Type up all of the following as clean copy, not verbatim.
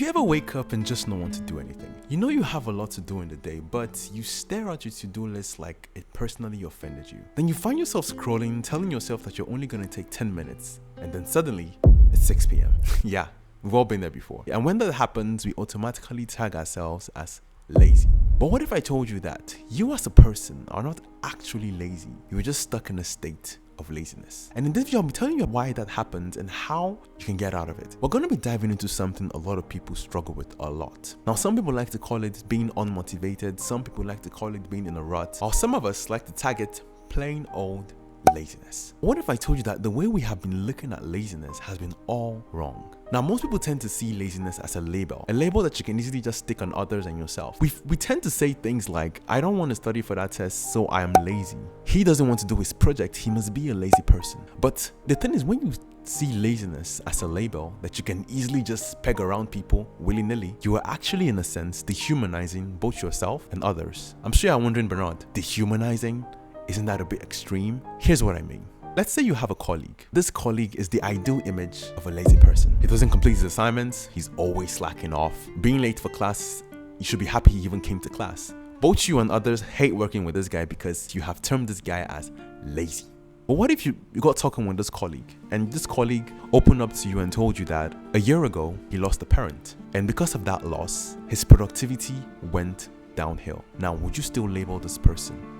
Do you ever wake up and just not want to do anything? You know you have a lot to do in the day, but you stare at your to-do list like it personally offended you. Then you find yourself scrolling, telling yourself that you're only going to take 10 minutes, and then suddenly, it's 6 p.m. Yeah, we've all been there before. And when that happens, we automatically tag ourselves as lazy. But what if I told you that you as a person are not actually lazy? You were just stuck in a state of laziness. And in this video, I'll be telling you why that happens and how you can get out of it. We're going to be diving into something a lot of people struggle with a lot. Now, some people like to call it being unmotivated. Some people like to call it being in a rut. Or some of us like to tag it plain old laziness. What if I told you that the way we have been looking at laziness has been all wrong? Now, most people tend to see laziness as a label that you can easily just stick on others and yourself. We tend to say things like, I don't want to study for that test, so I am lazy. He doesn't want to do his project, he must be a lazy person. But the thing is, when you see laziness as a label that you can easily just peg around people willy-nilly, you are actually, in a sense, dehumanizing both yourself and others. I'm sure you're wondering, Bernard, dehumanizing? Isn't that a bit extreme? Here's what I mean. Let's say you have a colleague. This colleague is the ideal image of a lazy person. He doesn't complete his assignments, he's always slacking off. Being late for class, you should be happy he even came to class. Both you and others hate working with this guy because you have termed this guy as lazy. But what if you got talking with this colleague and this colleague opened up to you and told you that a year ago he lost a parent, and because of that loss, his productivity went downhill? Now, would you still label this person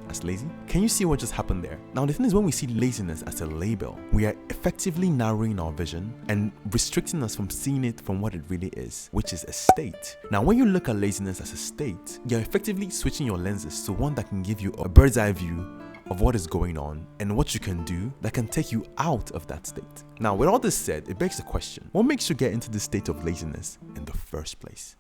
as lazy? Can you see what just happened there? Now, the thing is, when we see laziness as a label, we are effectively narrowing our vision and restricting us from seeing it from what it really is, which is a state. Now, when you look at laziness as a state, you're effectively switching your lenses to one that can give you a bird's eye view of what is going on and what you can do that can take you out of that state. Now, with all this said, it begs the question, what makes you get into this state of laziness in the first place?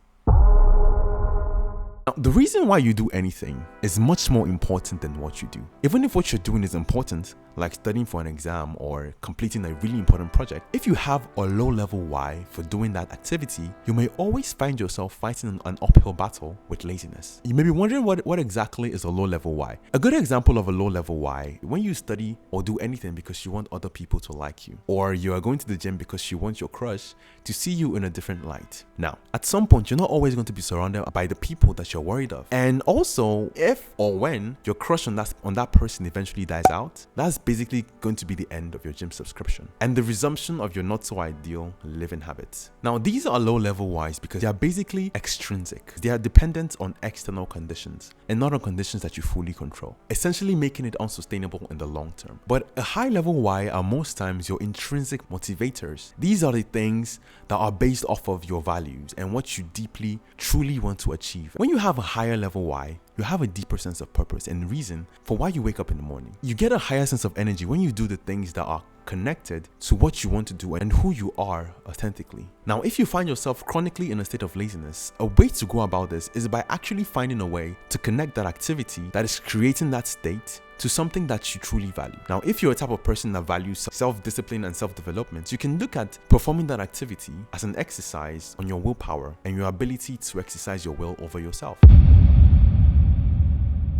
Now, the reason why you do anything is much more important than what you do. Even if what you're doing is important, like studying for an exam or completing a really important project, if you have a low-level why for doing that activity, you may always find yourself fighting an uphill battle with laziness. You may be wondering what exactly is a low-level why. A good example of a low-level why, when you study or do anything because you want other people to like you, or you are going to the gym because you want your crush to see you in a different light. Now, at some point, you're not always going to be surrounded by the people that you're worried of. And also, if or when your crush on that person eventually dies out, that's basically going to be the end of your gym subscription and the resumption of your not so ideal living habits. Now, these are low level whys because they are basically extrinsic. They are dependent on external conditions and not on conditions that you fully control, essentially making it unsustainable in the long term. But a high level why are most times your intrinsic motivators. These are the things that are based off of your values and what you deeply, truly want to achieve. When you have a higher level why, you have a deeper sense of purpose and reason for why you wake up in the morning. You get a higher sense of energy when you do the things that are connected to what you want to do and who you are authentically. Now, if you find yourself chronically in a state of laziness, a way to go about this is by actually finding a way to connect that activity that is creating that state to something that you truly value. Now, if you're a type of person that values self-discipline and self-development, you can look at performing that activity as an exercise on your willpower and your ability to exercise your will over yourself.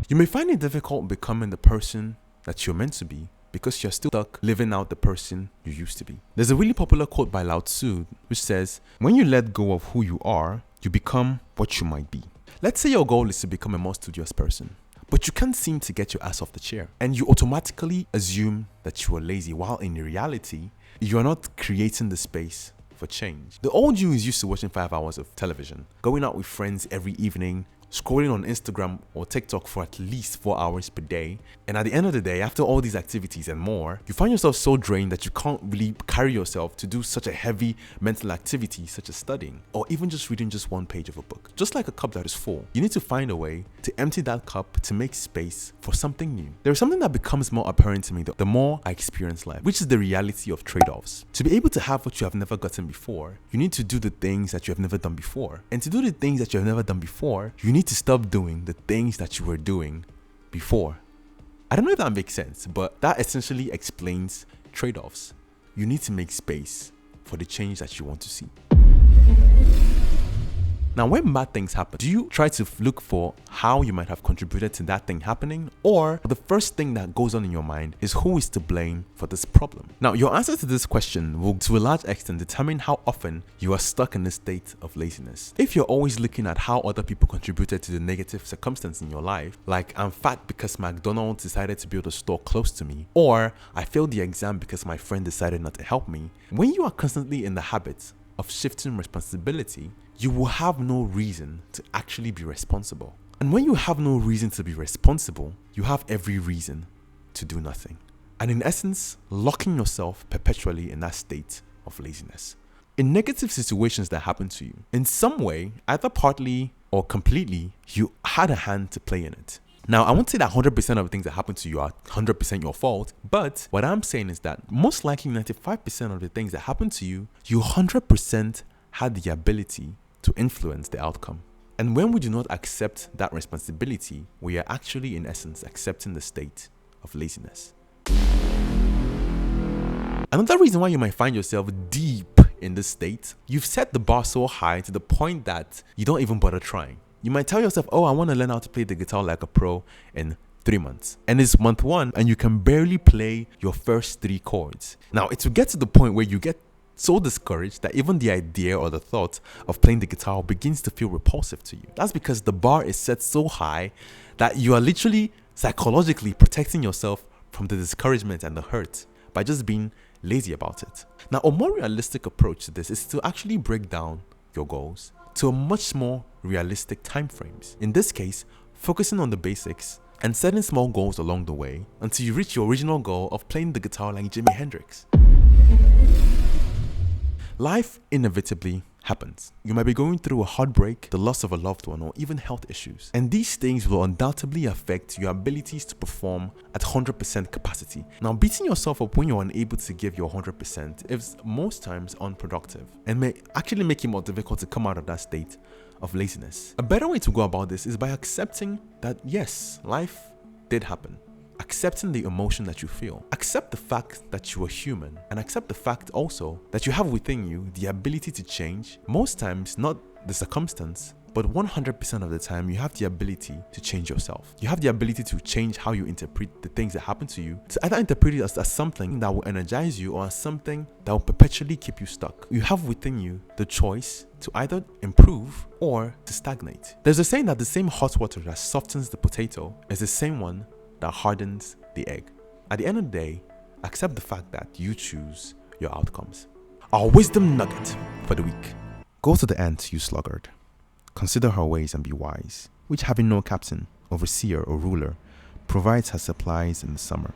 You may find it difficult becoming the person that you're meant to be because you're still stuck living out the person you used to be. There's a really popular quote by Lao Tzu which says, when you let go of who you are, you become what you might be. Let's say your goal is to become a more studious person, but you can't seem to get your ass off the chair and you automatically assume that you are lazy, while in reality, you're not creating the space for change. The old you is used to watching 5 hours of television, going out with friends every evening, scrolling on Instagram or TikTok for at least 4 hours per day. And at the end of the day, after all these activities and more, you find yourself so drained that you can't really carry yourself to do such a heavy mental activity such as studying or even just reading just one page of a book. Just like a cup that is full, you need to find a way to empty that cup to make space for something new. There is something that becomes more apparent to me the more I experience life, which is the reality of trade-offs. To be able to have what you have never gotten before, you need to do the things that you have never done before. And to do the things that you have never done before, you need to stop doing the things that you were doing before. I don't know if that makes sense, but that essentially explains trade-offs. You need to make space for the change that you want to see. Now, Now, when bad things happen, do you try to look for how you might have contributed to that thing happening? Or the first thing that goes on in your mind is who is to blame for this problem? Now, your answer to this question will to a large extent determine how often you are stuck in a state of laziness. If you're always looking at how other people contributed to the negative circumstance in your life, like I'm fat because McDonald's decided to build a store close to me, or I failed the exam because my friend decided not to help me, when you are constantly in the habit of shifting responsibility, you will have no reason to actually be responsible. And when you have no reason to be responsible, you have every reason to do nothing. And in essence, locking yourself perpetually in that state of laziness. In negative situations that happen to you, in some way, either partly or completely, you had a hand to play in it. Now, I won't say that 100% of the things that happen to you are 100% your fault, but what I'm saying is that most likely 95% of the things that happen to you, you 100% had the ability to influence the outcome. And when we do not accept that responsibility, we are actually, in essence, accepting the state of laziness. Another reason why you might find yourself deep in this state, you've set the bar so high to the point that you don't even bother trying. You might tell yourself, oh, I want to learn how to play the guitar like a pro in 3 months. And it's month 1 and you can barely play your first 3 chords. Now, it will get to the point where you get so discouraged that even the idea or the thought of playing the guitar begins to feel repulsive to you. That's because the bar is set so high that you are literally psychologically protecting yourself from the discouragement and the hurt by just being lazy about it. Now, a more realistic approach to this is to actually break down your goals to a much more realistic time frames. In this case, focusing on the basics and setting small goals along the way until you reach your original goal of playing the guitar like Jimi Hendrix. Life inevitably happens. You might be going through a heartbreak, the loss of a loved one, or even health issues. And these things will undoubtedly affect your abilities to perform at 100% capacity. Now, beating yourself up when you're unable to give your 100% is most times unproductive and may actually make it more difficult to come out of that state of laziness. A better way to go about this is by accepting that yes, life did happen. Accepting the emotion that you feel. Accept the fact that you are human, and accept the fact also that you have within you the ability to change. Most times, not the circumstance, but 100% of the time, you have the ability to change yourself. You have the ability to change how you interpret the things that happen to you, to either interpret it as something that will energize you or as something that will perpetually keep you stuck. You have within you the choice to either improve or to stagnate. There's a saying that the same hot water that softens the potato is the same one that hardens the egg. At the end of the day, accept the fact that you choose your outcomes. Our wisdom nugget for the week. Go to the ant, you sluggard. Consider her ways and be wise, which having no captain, overseer, or ruler, provides her supplies in the summer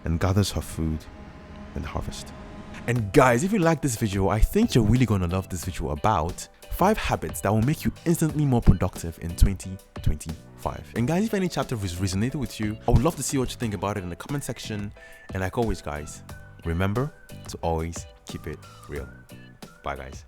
and gathers her food in the harvest. And guys, if you like this video, I think you're really going to love this video about 5 habits that will make you instantly more productive in 2025. And guys, if any chapter has resonated with you, I would love to see what you think about it in the comment section. And like always, guys, remember to always keep it real. Bye, guys.